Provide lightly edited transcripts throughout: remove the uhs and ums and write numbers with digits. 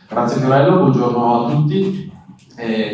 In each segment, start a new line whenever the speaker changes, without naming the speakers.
Grazie Fiorello, buongiorno a tutti.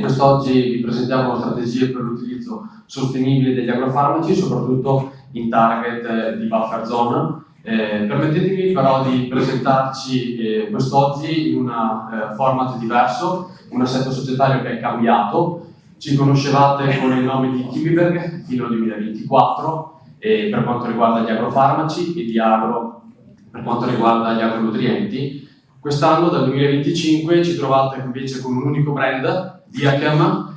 Quest'oggi vi presentiamo strategie per l'utilizzo sostenibile degli agrofarmaci, soprattutto in target di buffer zone. Permettetemi però di presentarci quest'oggi in un format diverso, un assetto societario che è cambiato. Ci conoscevate con il nome di Kimiberg fino al 2024 per quanto riguarda gli agrofarmaci e di agro per quanto riguarda gli agronutrienti. Quest'anno, dal 2025, ci trovate invece con un unico brand, Diachem,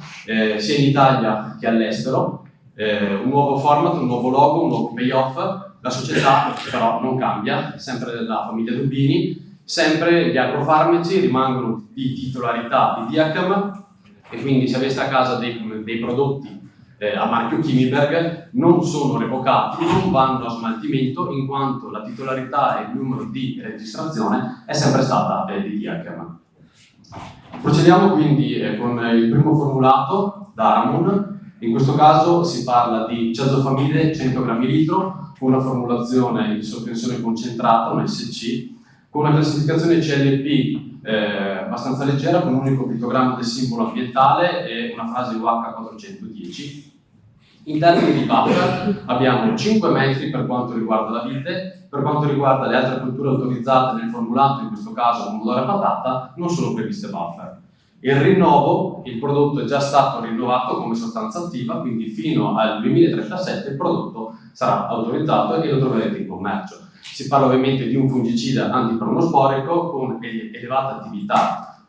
sia in Italia che all'estero, un nuovo format, un nuovo logo, un nuovo payoff. La società però non cambia, sempre della famiglia Dubini, sempre gli agrofarmaci rimangono di titolarità di Diachem e quindi se aveste a casa dei prodotti a marchio Kimiberg non sono revocati, non vanno a smaltimento in quanto la titolarità e il numero di registrazione è sempre stata di Diachem. Procediamo quindi con il primo formulato da Aramon. In questo caso si parla di ciazofamide 100 grammi litro con una formulazione in sospensione concentrata, un SC, con una classificazione CLP abbastanza leggera, con un unico pittogramma del simbolo ambientale e una frase UH 410. In termini di buffer abbiamo 5 metri per quanto riguarda la vite, per quanto riguarda le altre culture autorizzate nel formulato, in questo caso pomodoro e patata, non sono previste buffer. Il rinnovo, il prodotto è già stato rinnovato come sostanza attiva, quindi fino al 2037 il prodotto sarà autorizzato e lo troverete in commercio. Si parla ovviamente di un fungicida antipromosporico con elevata attività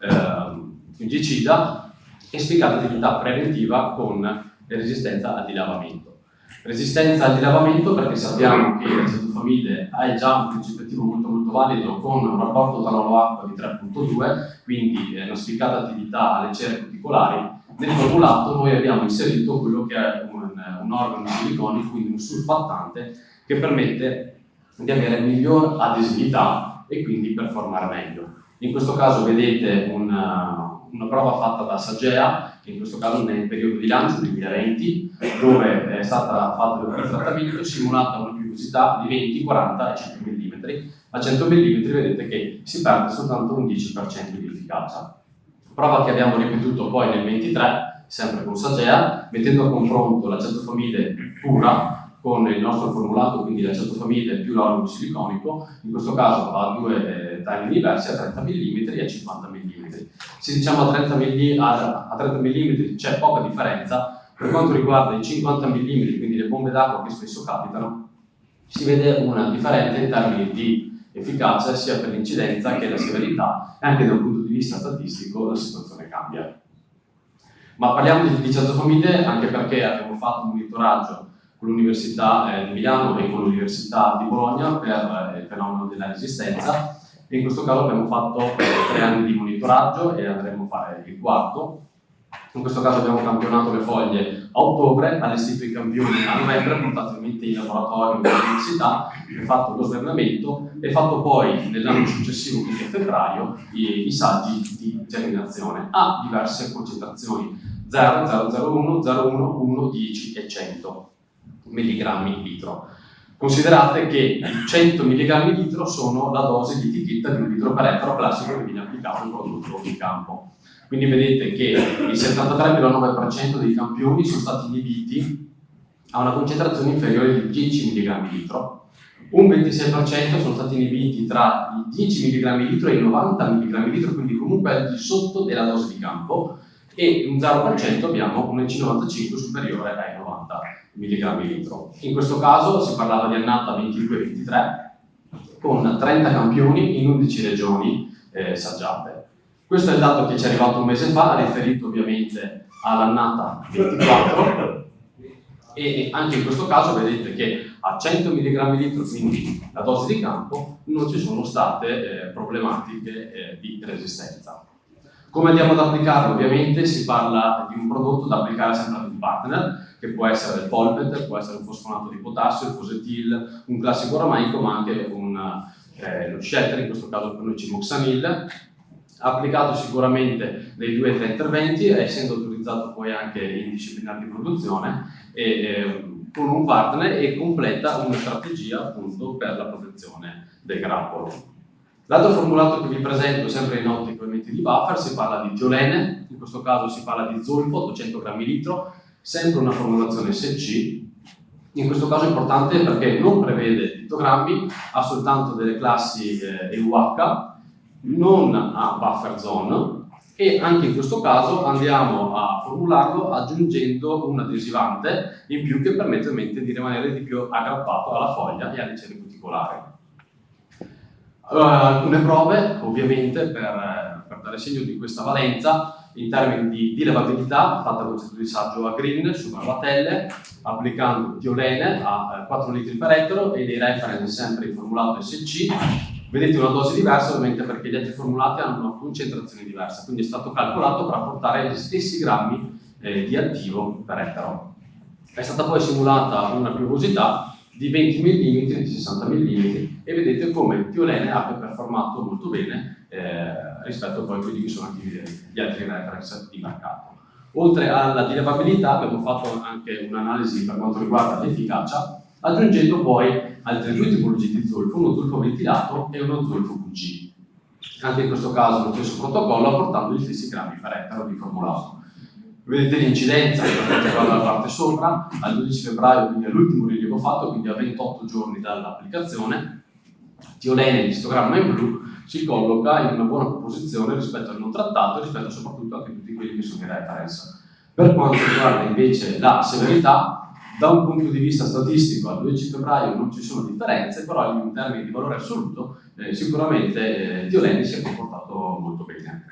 fungicida e spiccata attività preventiva con resistenza al dilavamento. Resistenza al dilavamento perché sappiamo che la ciazofamide ha già un principio attivo molto valido con un rapporto tanolo-acqua di 3.2, quindi una spiccata attività alle cere cuticolari. Nel formulato noi abbiamo inserito quello che è un organo siliconico, quindi un surfattante che permette di avere miglior adesività e quindi performare meglio. In questo caso vedete una prova fatta da Sagea, in questo caso nel periodo di lancio del 2020, dove è stata fatta il trattamento simulata una piovosità di 20, 40 e 100 mm. A 100 mm vedete che si perde soltanto un 10% di efficacia. Prova che abbiamo ripetuto poi nel 23, sempre con Sagea, mettendo a confronto la ciazofamide pura con il nostro formulato, quindi la ciazofamide più l'organo siliconico, in questo caso a due timing diversi, a 30 mm e a 50 mm. Se diciamo a 30 mm c'è poca differenza, per quanto riguarda i 50 mm, quindi le bombe d'acqua che spesso capitano, si vede una differenza in termini di efficacia sia per l'incidenza che la severità e anche da un punto di vista statistico la situazione cambia. Ma parliamo di ciazofamide anche perché abbiamo fatto un monitoraggio con l'Università di Milano e con l'Università di Bologna per il fenomeno della resistenza e in questo caso abbiamo fatto 3 anni di monitoraggio e andremo a fare il quarto. In questo caso abbiamo campionato le foglie a ottobre, allestito i campioni a novembre, portatamente in laboratorio all'università, fatto lo svernamento e fatto poi nell'anno successivo, quindi a febbraio, i saggi di germinazione a diverse concentrazioni 0, 0,01, 0,1, 1, 10 e 100 mg litro. Considerate che 100 mg litro sono la dose di etichetta di un litro per ettaro classico che viene applicato al prodotto in campo. Quindi vedete che il 73,9% dei campioni sono stati inibiti a una concentrazione inferiore di 10 mg litro, un 26% sono stati inibiti tra i 10 mg litro e i 90 mg litro, quindi comunque al di sotto della dose di campo, e un 0% abbiamo un EC95 superiore ai 90 mg litro. In questo caso si parlava di annata 22-23 con 30 campioni in 11 regioni saggiate. Questo è il dato che ci è arrivato un mese fa, riferito ovviamente all'annata 24 e anche in questo caso vedete che a 100 mg litro, quindi la dose di campo, non ci sono state problematiche di resistenza. Come andiamo ad applicarlo? Ovviamente si parla di un prodotto da applicare sempre ad un partner, che può essere del Folpet, può essere un fosfonato di potassio, il Fosetil, un classico aramaico, ma anche lo Shatter, in questo caso per noi Cimoxanil, applicato sicuramente nei 2 o 3 interventi, essendo autorizzato poi anche in disciplinare di produzione, con un partner e completa una strategia appunto per la protezione del grappolo. L'altro formulato che vi presento, sempre in ottica ovviamente di buffer, si parla di tiolene, in questo caso si parla di zolfo, 800 grammi litro, sempre una formulazione SC. In questo caso è importante perché non prevede littogrammi, ha soltanto delle classi EUH, non ha buffer zone, e anche in questo caso andiamo a formularlo aggiungendo un adesivante in più che permette ovviamente di rimanere di più aggrappato alla foglia e alle celle cuticolari. Alcune prove, ovviamente, per dare segno di questa valenza, in termini di levabilità, fatta con il centrodissaggio a green su barbatelle, applicando tiolene a 4 litri per ettaro e dei reference sempre in formulato SC. Vedete una dose diversa ovviamente perché gli altri formulati hanno una concentrazione diversa, quindi è stato calcolato per apportare gli stessi grammi di attivo per ettaro. È stata poi simulata una piovosità di 20 mm, di 60 mm, e vedete come il tiolene abbia performato molto bene rispetto a poi quelli che sono anche gli altri reference di mercato. Oltre alla dilevabilità abbiamo fatto anche un'analisi per quanto riguarda l'efficacia, aggiungendo poi altre due tipologie di zolfo, uno zolfo ventilato e uno zolfo VG. Anche in questo caso lo stesso protocollo apportando gli stessi grammi per ettaro di formulato. Vedete l'incidenza per quanto riguarda la parte sopra, al 12 febbraio, quindi all'ultimo rilievo fatto, quindi a 28 giorni dall'applicazione, tiolene di istogramma in blu si colloca in una buona posizione rispetto al non trattato e rispetto soprattutto anche a tutti quelli che sono i reference. Per quanto riguarda invece la severità, da un punto di vista statistico al 12 febbraio non ci sono differenze, però in termini di valore assoluto sicuramente tiolene si è comportato molto bene.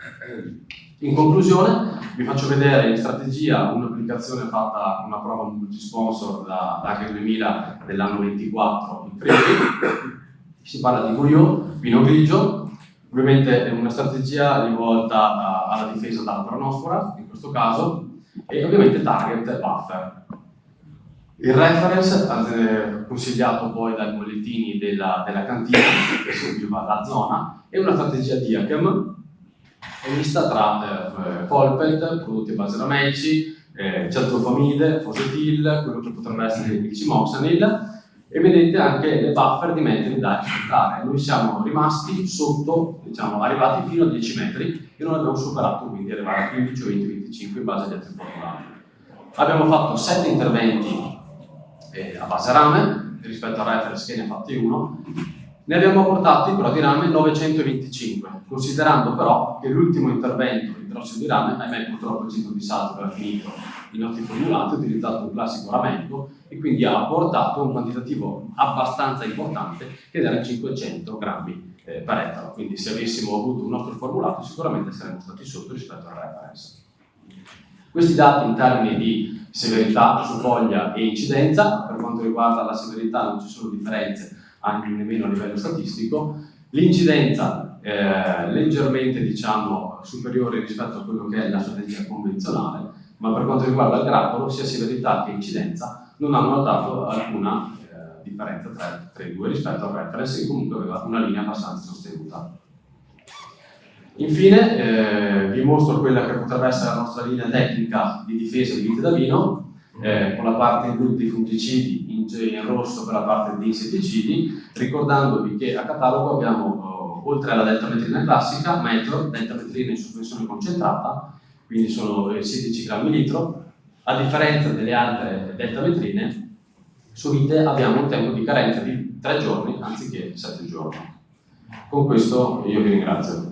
In conclusione vi faccio vedere in strategia un'applicazione fatta con una prova multisponsor da H2000 dell'anno 24 in Friuli. Si parla di Guyot, Pino Grigio, ovviamente è una strategia rivolta alla difesa dalla peronospora in questo caso, e ovviamente target buffer. Il reference consigliato poi dai bollettini della cantina che seguiva la zona è una strategia di Diachem, è mista tra Folpet, prodotti a base rameici, certofamide, fosetil, quello che potrebbe essere il cimoxanil, e vedete anche le buffer di metri da rispettare. Noi siamo rimasti sotto, diciamo, arrivati fino a 10 metri e non abbiamo superato, quindi arrivare a 15, 20, 25 in base agli altri formulari. Abbiamo fatto 7 interventi a base rame rispetto al reference che ne ha fatti uno. Ne abbiamo apportati però di rame 925, considerando però che l'ultimo intervento di trosso di rame, ahimè purtroppo il centro di salto aveva finito i nostri formulati, ha utilizzato un classico ramento e quindi ha apportato un quantitativo abbastanza importante che era 500 grammi per ettaro. Quindi se avessimo avuto un nostro formulato sicuramente saremmo stati sotto rispetto al reference. Questi dati in termini di severità su foglia e incidenza, per quanto riguarda la severità non ci sono differenze anche nemmeno a livello statistico, l'incidenza leggermente diciamo superiore rispetto a quello che è la strategia convenzionale, ma per quanto riguarda il grappolo sia severità che incidenza non hanno dato alcuna differenza tra i due rispetto al reference, che comunque aveva una linea abbastanza sostenuta. Infine vi mostro quella che potrebbe essere la nostra linea tecnica di difesa di vite da vino, con la parte in blu dei fungicidi, in rosso per la parte di insetticidi, ricordandovi che a catalogo abbiamo, oltre alla deltametrina classica, Metror, deltametrina in sospensione concentrata, quindi sono 16 grammi litro. A differenza delle altre deltametrine, su vite abbiamo un tempo di carenza di 3 giorni anziché 7 giorni. Con questo io vi ringrazio.